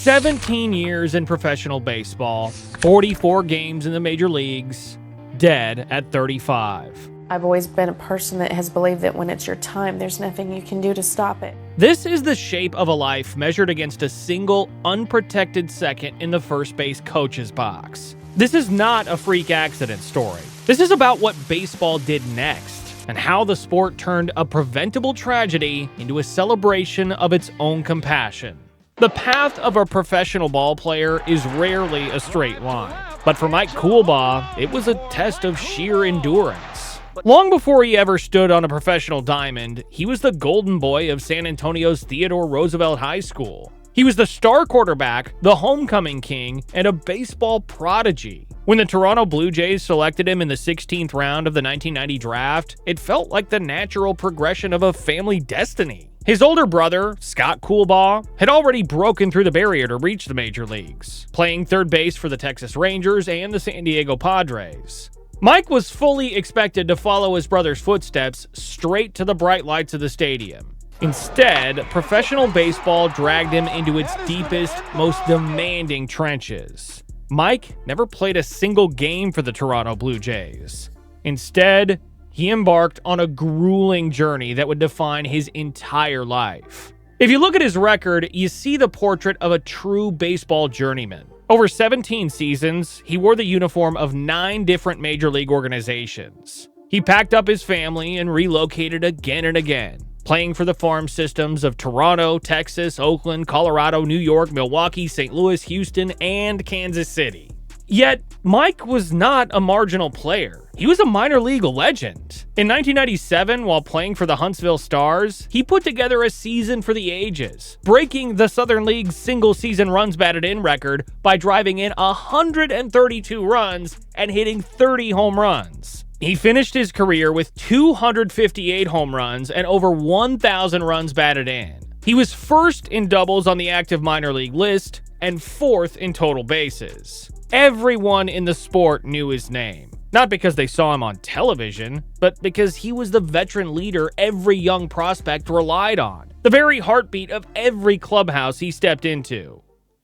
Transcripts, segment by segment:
17 years in professional baseball, 44 games in the major leagues, dead at 35. I've always been a person that has believed that when it's your time, there's nothing you can do to stop it. This is the shape of a life measured against a single, unprotected second in the first base coach's box. This is not a freak accident story. This is about what baseball did next, and how the sport turned a preventable tragedy into a celebration of its own compassion. The path of a professional ball player is rarely a straight line, but for Mike Coolbaugh, it was a test of sheer endurance. Long before he ever stood on a professional diamond, he was the golden boy of San Antonio's Theodore Roosevelt High School. He was the star quarterback, the homecoming king, and a baseball prodigy. When the Toronto Blue Jays selected him in the 16th round of the 1990 draft, it felt like the natural progression of a family destiny. His older brother, Scott Coolbaugh, had already broken through the barrier to reach the major leagues, playing third base for the Texas Rangers and the San Diego Padres. Mike was fully expected to follow his brother's footsteps straight to the bright lights of the stadium. Instead, professional baseball dragged him into its deepest, most demanding trenches. Mike never played a single game for the Toronto Blue Jays. Instead, he embarked on a grueling journey that would define his entire life. If you look at his record, you see the portrait of a true baseball journeyman. Over 17 seasons, he wore the uniform of 9 different major league organizations. He packed up his family and relocated again and again, playing for the farm systems of Toronto, Texas, Oakland, Colorado, New York, Milwaukee, St. Louis, Houston, and Kansas City. Yet, Mike was not a marginal player. He was a minor league legend. In 1997, while playing for the Huntsville Stars, he put together a season for the ages, breaking the Southern League's single-season runs batted in record by driving in 132 runs and hitting 30 home runs. He finished his career with 258 home runs and over 1,000 runs batted in. He was first in doubles on the active minor league list and fourth in total bases. Everyone in the sport knew his name, not because they saw him on television, but because he was the veteran leader every young prospect relied on, the very heartbeat of every clubhouse he stepped into.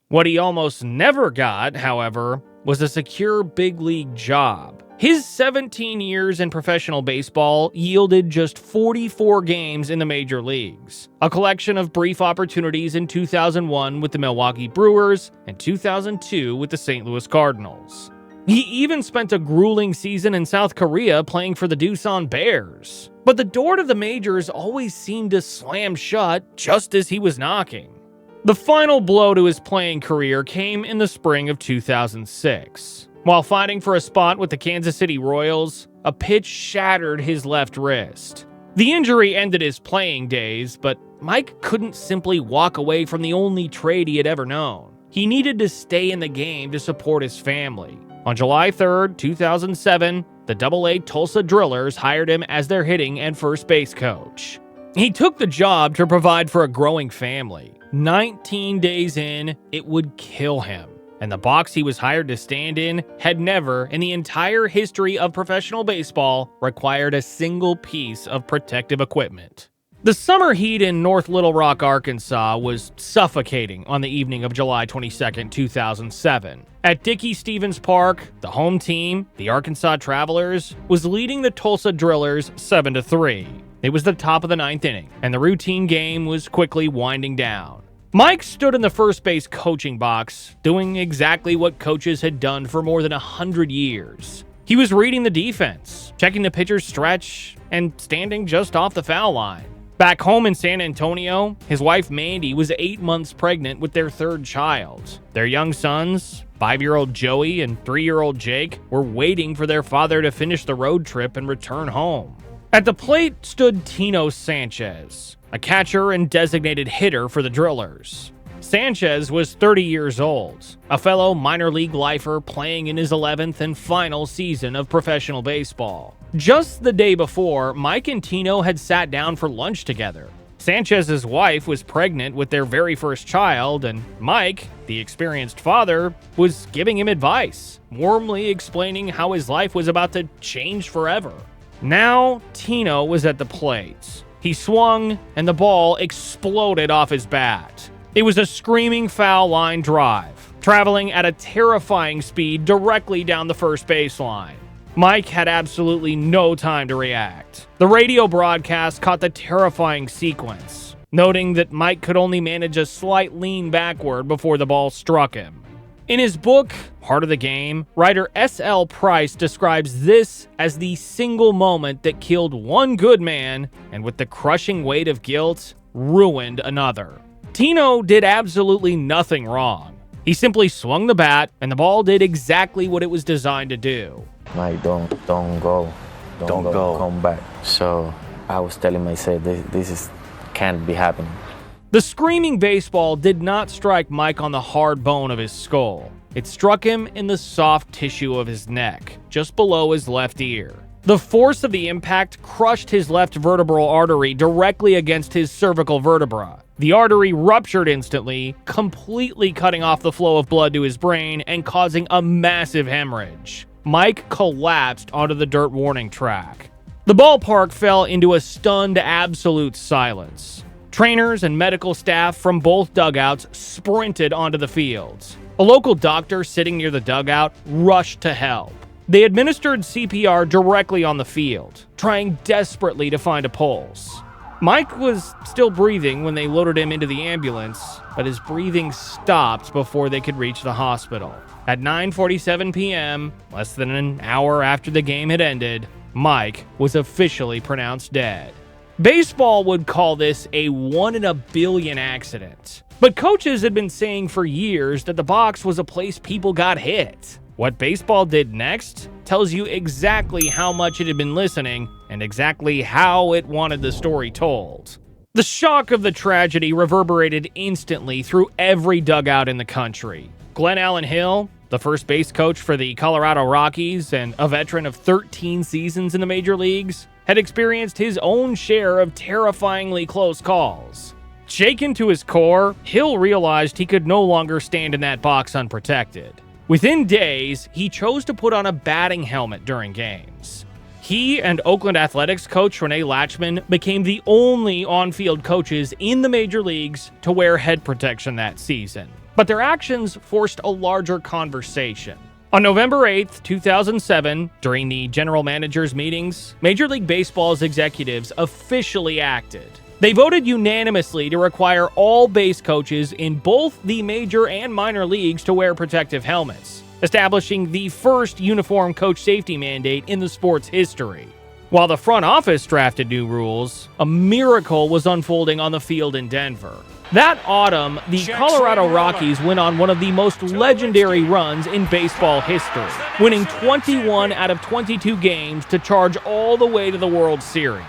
What he almost never got, however, was a secure big league job. His 17 years in professional baseball yielded just 44 games in the major leagues, a collection of brief opportunities in 2001 with the Milwaukee Brewers and 2002 with the St. Louis Cardinals. He even spent a grueling season in South Korea playing for the Doosan Bears. But the door to the majors always seemed to slam shut just as he was knocking. The final blow to his playing career came in the spring of 2006. While fighting for a spot with the Kansas City Royals, a pitch shattered his left wrist. The injury ended his playing days, but Mike couldn't simply walk away from the only trade he had ever known. He needed to stay in the game to support his family. On July 3rd, 2007, the AA Tulsa Drillers hired him as their hitting and first base coach. He took the job to provide for a growing family. 19 days in, it would kill him. And the box he was hired to stand in had never, in the entire history of professional baseball, required a single piece of protective equipment. The summer heat in North Little Rock, Arkansas was suffocating on the evening of July 22, 2007. At Dickey Stevens Park, the home team, the Arkansas Travelers, was leading the Tulsa Drillers 7-3. It was the top of the 9th inning, and the routine game was quickly winding down. Mike stood in the first base coaching box, doing exactly what coaches had done for more than 100 years. He was reading the defense, checking the pitcher's stretch, and standing just off the foul line. Back home in San Antonio, his wife Mandy was 8 months pregnant with their third child. Their young sons, 5-year-old Joey and 3-year-old Jake, were waiting for their father to finish the road trip and return home. At the plate stood Tino Sanchez, a catcher and designated hitter for the Drillers. Sanchez was 30 years old, a fellow minor league lifer playing in his 11th and final season of professional baseball. Just the day before, Mike and Tino had sat down for lunch together. Sanchez's wife was pregnant with their very first child, and Mike, the experienced father, was giving him advice, warmly explaining how his life was about to change forever. Now, Tino was at the plate. He swung, and the ball exploded off his bat. It was a screaming foul line drive, traveling at a terrifying speed directly down the first baseline. Mike had absolutely no time to react. The radio broadcast caught the terrifying sequence, noting that Mike could only manage a slight lean backward before the ball struck him. In his book, Part of the Game, writer S.L. Price describes this as the single moment that killed one good man and, with the crushing weight of guilt, ruined another. Tino did absolutely nothing wrong. He simply swung the bat, and the ball did exactly what it was designed to do. Like, don't go, come back. So I was telling myself, this can't be happening. The screaming baseball did not strike Mike on the hard bone of his skull. It struck him in the soft tissue of his neck, just below his left ear. The force of the impact crushed his left vertebral artery directly against his cervical vertebra. The artery ruptured instantly, completely cutting off the flow of blood to his brain and causing a massive hemorrhage. Mike collapsed onto the dirt warning track. The ballpark fell into a stunned absolute silence. Trainers and medical staff from both dugouts sprinted onto the fields. A local doctor sitting near the dugout rushed to help. They administered CPR directly on the field, trying desperately to find a pulse. Mike was still breathing when they loaded him into the ambulance, but his breathing stopped before they could reach the hospital. At 9:47 p.m., less than an hour after the game had ended, Mike was officially pronounced dead. Baseball would call this a 1 in a billion accident. But coaches had been saying for years that the box was a place people got hit. What baseball did next tells you exactly how much it had been listening and exactly how it wanted the story told. The shock of the tragedy reverberated instantly through every dugout in the country. Glenn Allen Hill, the first base coach for the Colorado Rockies and a veteran of 13 seasons in the major leagues, had experienced his own share of terrifyingly close calls. Shaken to his core, Hill realized he could no longer stand in that box unprotected. Within days, he chose to put on a batting helmet during games. He and Oakland Athletics coach Renee Latchman became the only on-field coaches in the major leagues to wear head protection that season. But their actions forced a larger conversation. On November 8th, 2007, during the general managers' meetings, Major League Baseball's executives officially acted. They voted unanimously to require all base coaches in both the major and minor leagues to wear protective helmets, establishing the first uniform coach safety mandate in the sport's history. While the front office drafted new rules, a miracle was unfolding on the field in Denver. That autumn, the Colorado Rockies went on one of the most legendary runs in baseball history, winning 21 out of 22 games to charge all the way to the World Series.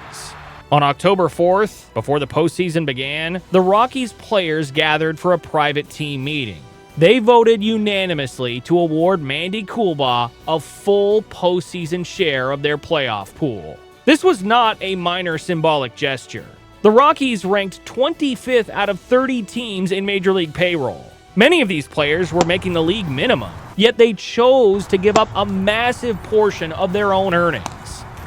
On October 4th, before the postseason began, the Rockies players gathered for a private team meeting. They voted unanimously to award Mike Coolbaugh a full postseason share of their playoff pool. This was not a minor symbolic gesture. The Rockies ranked 25th out of 30 teams in Major League payroll. Many of these players were making the league minimum, yet they chose to give up a massive portion of their own earnings.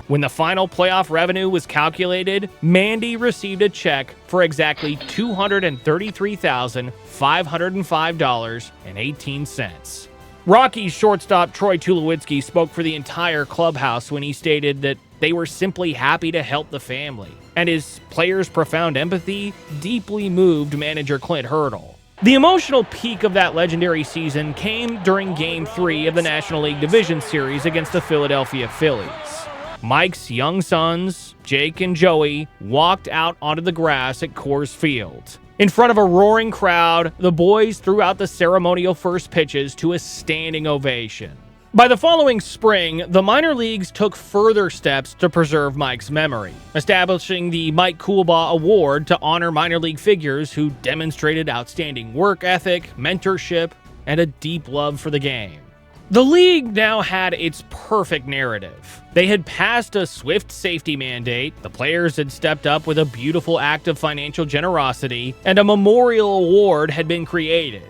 When the final playoff revenue was calculated, Mandy received a check for exactly $233,505.18. Rockies shortstop Troy Tulowitzki spoke for the entire clubhouse when he stated that they were simply happy to help the family, and his players' profound empathy deeply moved manager Clint Hurdle. The emotional peak of that legendary season came during Game 3 of the National League Division Series against the Philadelphia Phillies. Mike's young sons, Jake and Joey, walked out onto the grass at Coors Field. In front of a roaring crowd, the boys threw out the ceremonial first pitches to a standing ovation. By the following spring, the minor leagues took further steps to preserve Mike's memory, establishing the Mike Coolbaugh Award to honor minor league figures who demonstrated outstanding work ethic, mentorship, and a deep love for the game. The league now had its perfect narrative. They had passed a swift safety mandate, the players had stepped up with a beautiful act of financial generosity, and a memorial award had been created.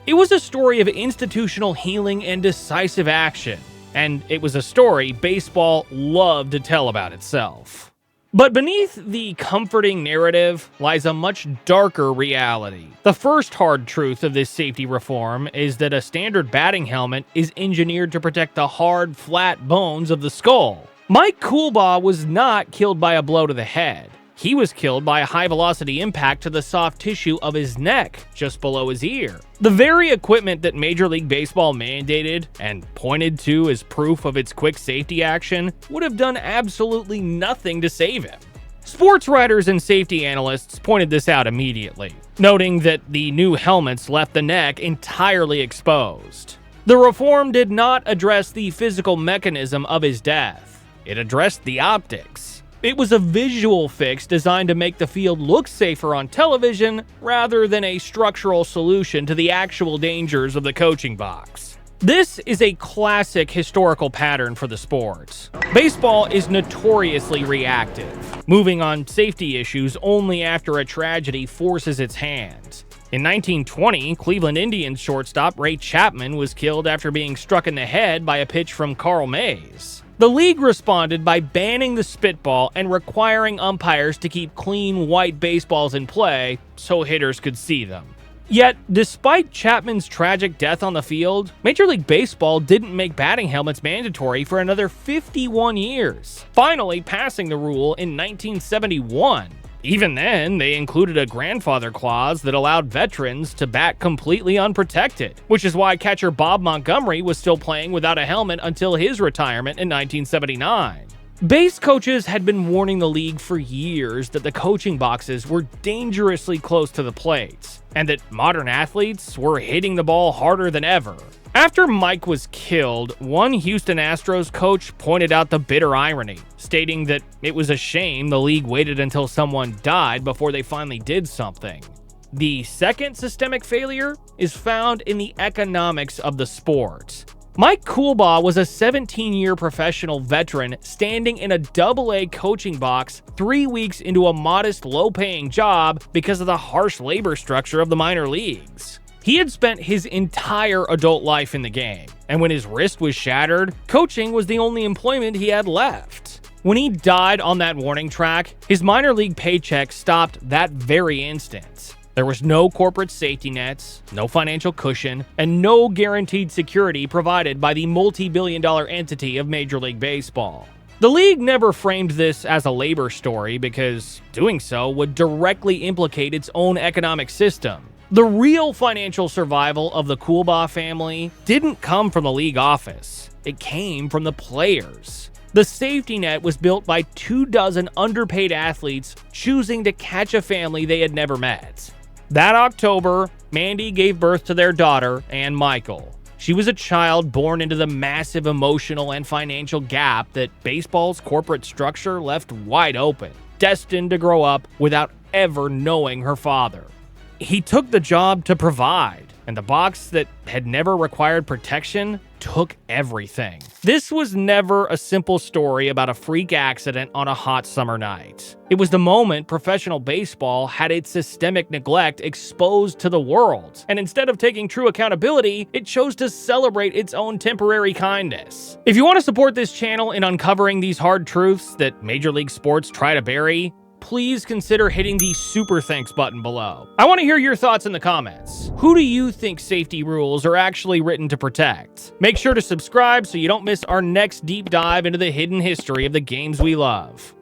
It was a story of institutional healing and decisive action, and it was a story baseball loved to tell about itself. But beneath the comforting narrative lies a much darker reality. The first hard truth of this safety reform is that a standard batting helmet is engineered to protect the hard, flat bones of the skull. Mike Coolbaugh was not killed by a blow to the head. He was killed by a high-velocity impact to the soft tissue of his neck, just below his ear. The very equipment that Major League Baseball mandated and pointed to as proof of its quick safety action would have done absolutely nothing to save him. Sports writers and safety analysts pointed this out immediately, noting that the new helmets left the neck entirely exposed. The reform did not address the physical mechanism of his death. It addressed the optics. It was a visual fix designed to make the field look safer on television rather than a structural solution to the actual dangers of the coaching box. This is a classic historical pattern for the sport. Baseball is notoriously reactive, moving on safety issues only after a tragedy forces its hand. In 1920, Cleveland Indians shortstop Ray Chapman was killed after being struck in the head by a pitch from Carl Mays. The league responded by banning the spitball and requiring umpires to keep clean white baseballs in play so hitters could see them. Yet, despite Chapman's tragic death on the field, Major League Baseball didn't make batting helmets mandatory for another 51 years, finally passing the rule in 1971. Even then, they included a grandfather clause that allowed veterans to bat completely unprotected, which is why catcher Bob Montgomery was still playing without a helmet until his retirement in 1979. Base coaches had been warning the league for years that the coaching boxes were dangerously close to the plates, and that modern athletes were hitting the ball harder than ever. After Mike was killed, one Houston Astros coach pointed out the bitter irony, stating that it was a shame the league waited until someone died before they finally did something. The second systemic failure is found in the economics of the sport. Mike Coolbaugh was a 17-year professional veteran standing in a Double-A coaching box 3 weeks into a modest, low-paying job because of the harsh labor structure of the minor leagues. He had spent his entire adult life in the game, and when his wrist was shattered, coaching was the only employment he had left. When he died on that warning track, his minor league paycheck stopped that very instant. There was no corporate safety nets, no financial cushion, and no guaranteed security provided by the multi-billion-dollar entity of Major League Baseball. The league never framed this as a labor story because doing so would directly implicate its own economic system. The real financial survival of the Coolbaugh family didn't come from the league office. It came from the players. The safety net was built by 24 underpaid athletes choosing to catch a family they had never met. That October, Mandy gave birth to their daughter, Ann Michael. She was a child born into the massive emotional and financial gap that baseball's corporate structure left wide open, destined to grow up without ever knowing her father. He took the job to provide, and the box that had never required protection took everything. This was never a simple story about a freak accident on a hot summer night. It was the moment professional baseball had its systemic neglect exposed to the world, and instead of taking true accountability, it chose to celebrate its own temporary kindness. If you want to support this channel in uncovering these hard truths that Major League sports try to bury, please consider hitting the super thanks button below. I want to hear your thoughts in the comments. Who do you think safety rules are actually written to protect? Make sure to subscribe so you don't miss our next deep dive into the hidden history of the games we love.